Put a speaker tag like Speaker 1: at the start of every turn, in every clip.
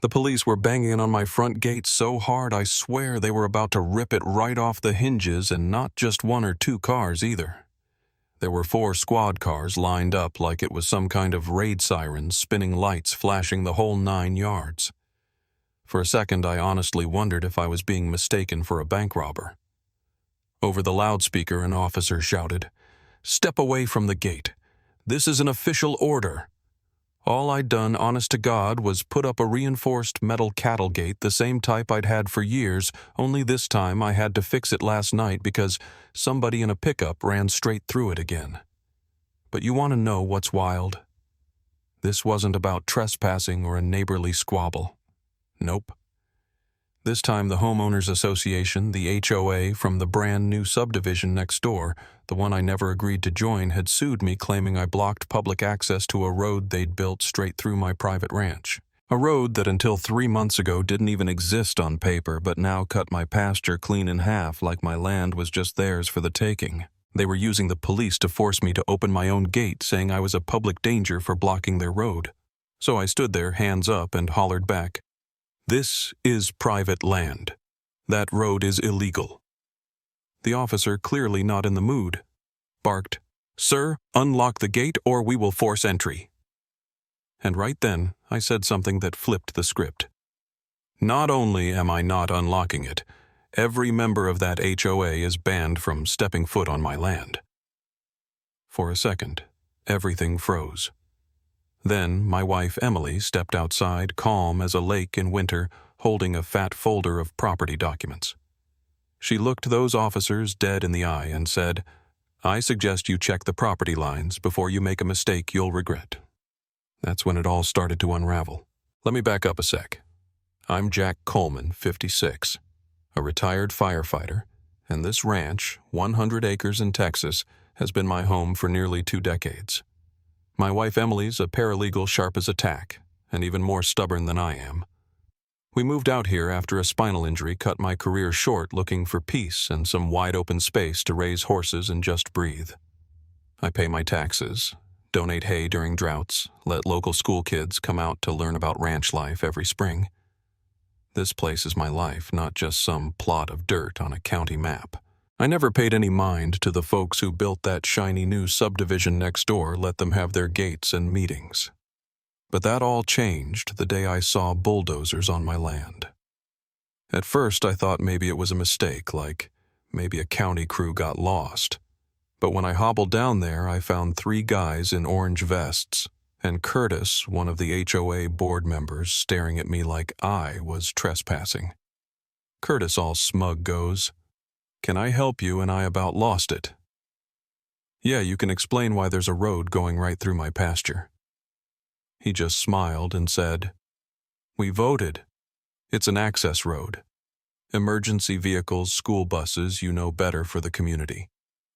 Speaker 1: The police were banging on my front gate so hard I swear they were about to rip it right off the hinges, and not just one or two cars either. There were 4 squad cars lined up like it was some kind of raid siren, spinning lights flashing the whole 9 yards. For a second I honestly wondered if I was being mistaken for a bank robber. Over the loudspeaker an officer shouted, "Step away from the gate. This is an official order." All I'd done, honest to God, was put up a reinforced metal cattle gate, the same type I'd had for years, only this time I had to fix it last night because somebody in a pickup ran straight through it again. But you want to know what's wild? This wasn't about trespassing or a neighborly squabble. Nope. This time the Homeowners Association, the HOA from the brand new subdivision next door, the one I never agreed to join, had sued me claiming I blocked public access to a road they'd built straight through my private ranch. A road that until 3 months ago didn't even exist on paper, but now cut my pasture clean in half like my land was just theirs for the taking. They were using the police to force me to open my own gate, saying I was a public danger for blocking their road. So I stood there, hands up, and hollered back, "This is private land. That road is illegal." The officer, clearly not in the mood, barked, "Sir, unlock the gate or we will force entry." And right then, I said something that flipped the script. Not only am I not unlocking it, every member of that HOA is banned from stepping foot on my land. For a second, everything froze. Then my wife Emily stepped outside, calm as a lake in winter, holding a fat folder of property documents. She looked those officers dead in the eye and said, "I suggest you check the property lines before you make a mistake you'll regret." That's when it all started to unravel. Let me back up a sec. I'm Jack Coleman, 56, a retired firefighter, and this ranch, 100 acres in Texas, has been my home for nearly 2 decades. My wife Emily's a paralegal sharp as a tack, and even more stubborn than I am. We moved out here after a spinal injury cut my career short looking for peace and some wide-open space to raise horses and just breathe. I pay my taxes, donate hay during droughts, let local school kids come out to learn about ranch life every spring. This place is my life, not just some plot of dirt on a county map. I never paid any mind to the folks who built that shiny new subdivision next door, let them have their gates and meetings. But that all changed the day I saw bulldozers on my land. At first I thought maybe it was a mistake, like maybe a county crew got lost. But when I hobbled down there, I found 3 guys in orange vests, and Curtis, one of the HOA board members, staring at me like I was trespassing. Curtis, all smug, goes, "Can I help you?" And I about lost it. "Yeah, you can explain why there's a road going right through my pasture." He just smiled and said, "We voted. It's an access road. Emergency vehicles, school buses, you know better for the community.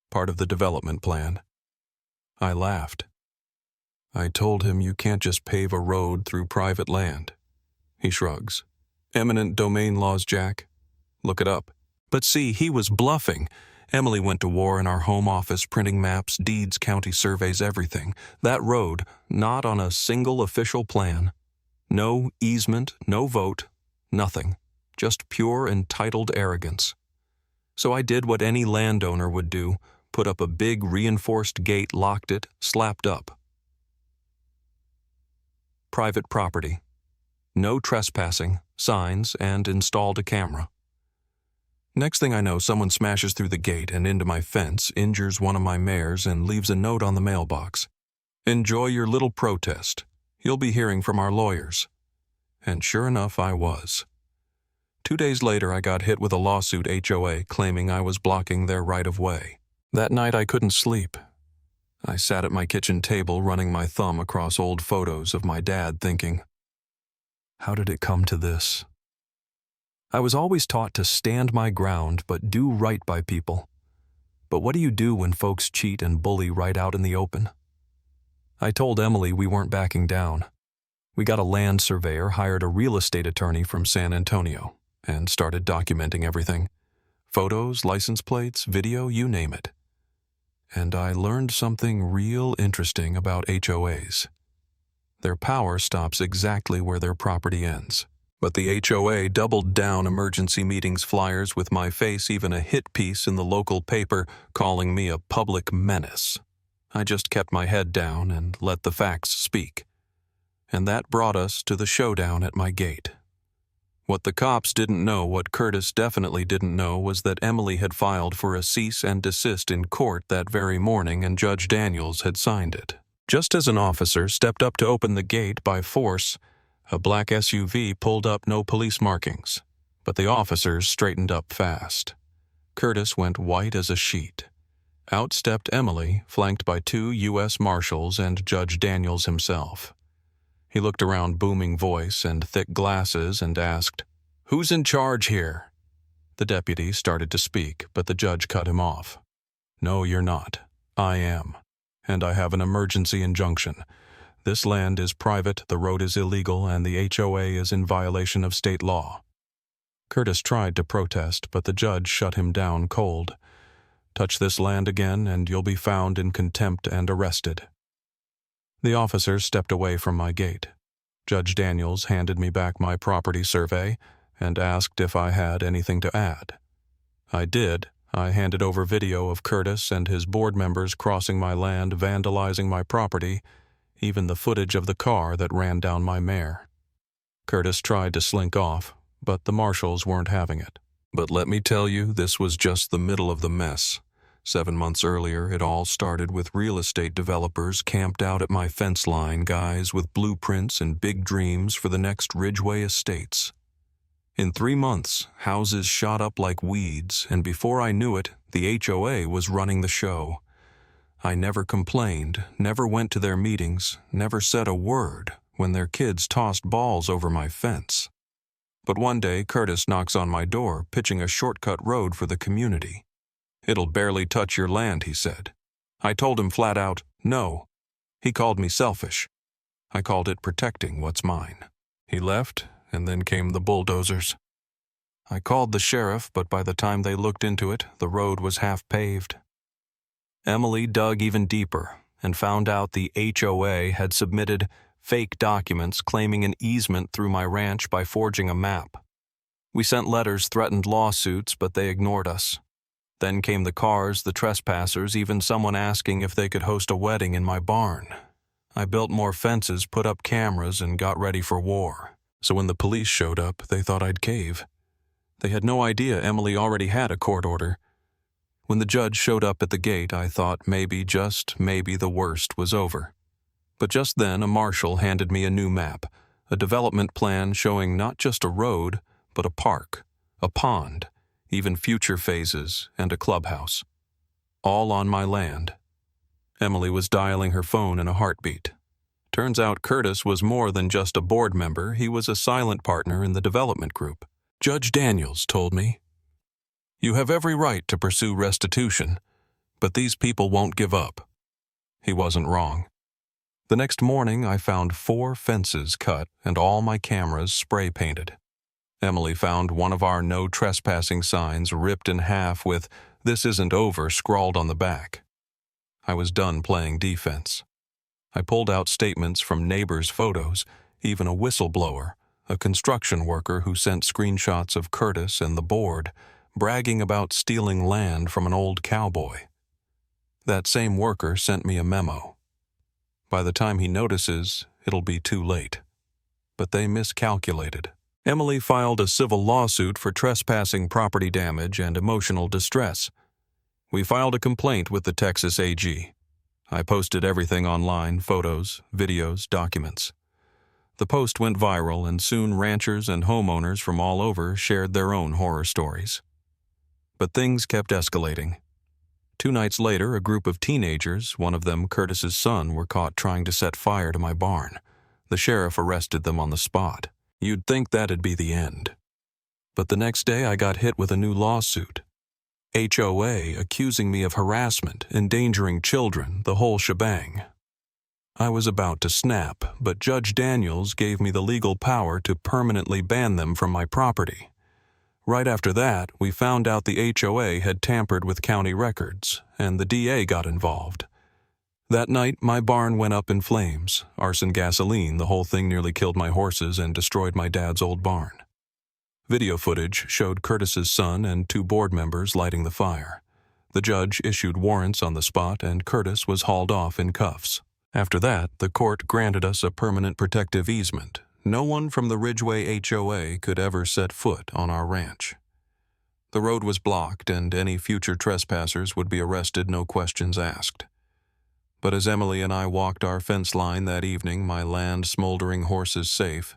Speaker 1: Part of the development plan." I laughed. I told him you can't just pave a road through private land. He shrugs. "Eminent domain laws, Jack. Look it up." But see, he was bluffing. Emily went to war in our home office, printing maps, deeds, county surveys, everything. That road, not on a single official plan. No easement, no vote, nothing. Just pure entitled arrogance. So I did what any landowner would do, put up a big reinforced gate, locked it, slapped up. Private property. No trespassing, signs, and installed a camera. Next thing I know, someone smashes through the gate and into my fence, injures one of my mares, and leaves a note on the mailbox. "Enjoy your little protest. You'll be hearing from our lawyers." And sure enough, I was. 2 days later, I got hit with a lawsuit HOA claiming I was blocking their right-of-way. That night, I couldn't sleep. I sat at my kitchen table running my thumb across old photos of my dad thinking, how did it come to this? I was always taught to stand my ground but do right by people. But what do you do when folks cheat and bully right out in the open? I told Emily we weren't backing down. We got a land surveyor, hired a real estate attorney from San Antonio, and started documenting everything. Photos, license plates, video, you name it. And I learned something real interesting about HOAs. Their power stops exactly where their property ends. But the HOA doubled down emergency meetings flyers with my face, even a hit piece in the local paper calling me a public menace. I just kept my head down and let the facts speak. And that brought us to the showdown at my gate. What the cops didn't know, what Curtis definitely didn't know, was that Emily had filed for a cease and desist in court that very morning, and Judge Daniels had signed it. Just as an officer stepped up to open the gate by force, a black SUV pulled up, no police markings, but the officers straightened up fast. Curtis went white as a sheet. Out stepped Emily, flanked by 2 U.S. Marshals and Judge Daniels himself. He looked around, booming voice and thick glasses, and asked, "Who's in charge here?" The deputy started to speak, but the judge cut him off. "No, you're not. I am. And I have an emergency injunction. This land is private, the road is illegal, and the HOA is in violation of state law." Curtis tried to protest, but the judge shut him down cold. "Touch this land again, and you'll be found in contempt and arrested." The officer stepped away from my gate. Judge Daniels handed me back my property survey and asked if I had anything to add. I did. I handed over video of Curtis and his board members crossing my land, vandalizing my property, even the footage of the car that ran down my mare. Curtis tried to slink off, but the marshals weren't having it. But let me tell you, this was just the middle of the mess. 7 months earlier, it all started with real estate developers camped out at my fence line, guys with blueprints and big dreams for the next Ridgeway Estates. In 3 months, houses shot up like weeds, and before I knew it, the HOA was running the show. I never complained, never went to their meetings, never said a word when their kids tossed balls over my fence. But one day, Curtis knocks on my door, pitching a shortcut road for the community. "It'll barely touch your land," he said. I told him flat out, no. He called me selfish. I called it protecting what's mine. He left, and then came the bulldozers. I called the sheriff, but by the time they looked into it, the road was half paved. Emily dug even deeper and found out the HOA had submitted fake documents claiming an easement through my ranch by forging a map. We sent letters, threatened lawsuits, but they ignored us. Then came the cars, the trespassers, even someone asking if they could host a wedding in my barn. I built more fences, put up cameras, and got ready for war. So when the police showed up, they thought I'd cave. They had no idea Emily already had a court order. When the judge showed up at the gate, I thought maybe, just maybe, the worst was over. But just then, a marshal handed me a new map, a development plan showing not just a road, but a park, a pond, even future phases, and a clubhouse. All on my land. Emily was dialing her phone in a heartbeat. Turns out Curtis was more than just a board member, he was a silent partner in the development group. Judge Daniels told me, "You have every right to pursue restitution, but these people won't give up." He wasn't wrong. The next morning, I found 4 fences cut and all my cameras spray painted. Emily found one of our no trespassing signs ripped in half with "This isn't over" scrawled on the back. I was done playing defense. I pulled out statements from neighbors' photos, even a whistleblower, a construction worker who sent screenshots of Curtis and the board, bragging about stealing land from an old cowboy. That same worker sent me a memo. By the time he notices, it'll be too late. But they miscalculated. Emily filed a civil lawsuit for trespassing, property damage, and emotional distress. We filed a complaint with the Texas AG. I posted everything online, photos, videos, documents. The post went viral, and soon ranchers and homeowners from all over shared their own horror stories. But things kept escalating. 2 nights later, a group of teenagers, one of them Curtis's son, were caught trying to set fire to my barn. The sheriff arrested them on the spot. You'd think that'd be the end. But the next day I got hit with a new lawsuit. HOA accusing me of harassment, endangering children, the whole shebang. I was about to snap, but Judge Daniels gave me the legal power to permanently ban them from my property. Right after that, we found out the HOA had tampered with county records, and the DA got involved. That night, my barn went up in flames. Arson gasoline, the whole thing nearly killed my horses and destroyed my dad's old barn. Video footage showed Curtis's son and 2 board members lighting the fire. The judge issued warrants on the spot and Curtis was hauled off in cuffs. After that, the court granted us a permanent protective easement. No one from the Ridgeway HOA could ever set foot on our ranch. The road was blocked and any future trespassers would be arrested, no questions asked. But as Emily and I walked our fence line that evening, my land smoldering horses safe,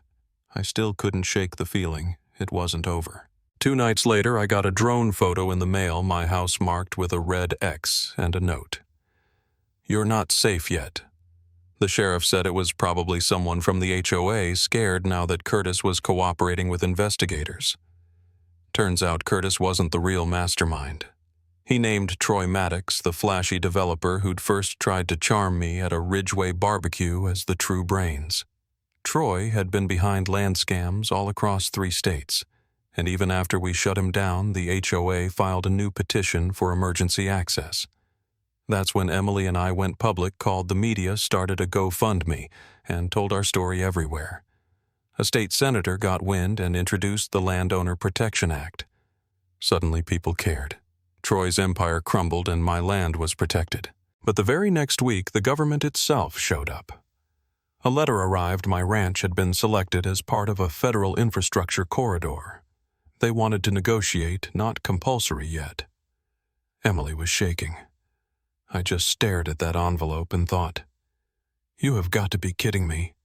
Speaker 1: I still couldn't shake the feeling it wasn't over. 2 nights later, I got a drone photo in the mail, my house marked with a red X and a note. "You're not safe yet." The sheriff said it was probably someone from the HOA scared now that Curtis was cooperating with investigators. Turns out Curtis wasn't the real mastermind. He named Troy Maddox, the flashy developer who'd first tried to charm me at a Ridgeway barbecue, as the true brains. Troy had been behind land scams all across 3 states, and even after we shut him down, the HOA filed a new petition for emergency access. That's when Emily and I went public, called the media, started a GoFundMe, and told our story everywhere. A state senator got wind and introduced the Landowner Protection Act. Suddenly people cared. Troy's empire crumbled and my land was protected. But the very next week, the government itself showed up. A letter arrived my ranch had been selected as part of a federal infrastructure corridor. They wanted to negotiate, not compulsory yet. Emily was shaking. I just stared at that envelope and thought, "You have got to be kidding me."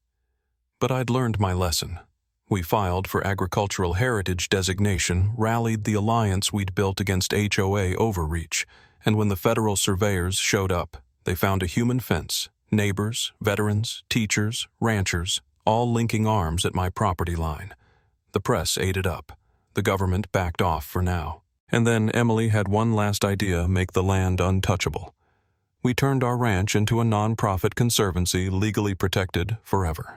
Speaker 1: But I'd learned my lesson. We filed for agricultural heritage designation, rallied the alliance we'd built against HOA overreach, and when the federal surveyors showed up, they found a human fence, neighbors, veterans, teachers, ranchers, all linking arms at my property line. The press ate it up. The government backed off for now. And then Emily had one last idea: make the land untouchable. We turned our ranch into a non-profit conservancy, legally protected forever.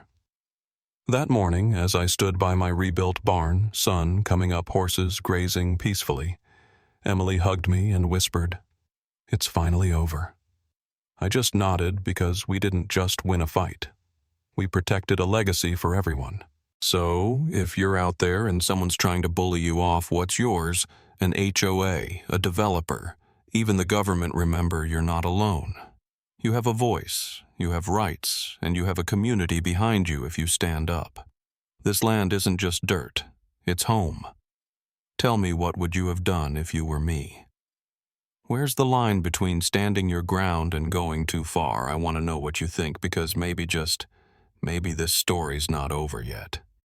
Speaker 1: That morning, as I stood by my rebuilt barn, sun coming up, horses grazing peacefully, Emily hugged me and whispered, "It's finally over." I just nodded because we didn't just win a fight. We protected a legacy for everyone. So, if you're out there and someone's trying to bully you off what's yours, an HOA, a developer, even the government, remember you're not alone. You have a voice, you have rights, and you have a community behind you if you stand up. This land isn't just dirt, it's home. Tell me, what would you have done if you were me? Where's the line between standing your ground and going too far? I want to know what you think, because maybe this story's not over yet.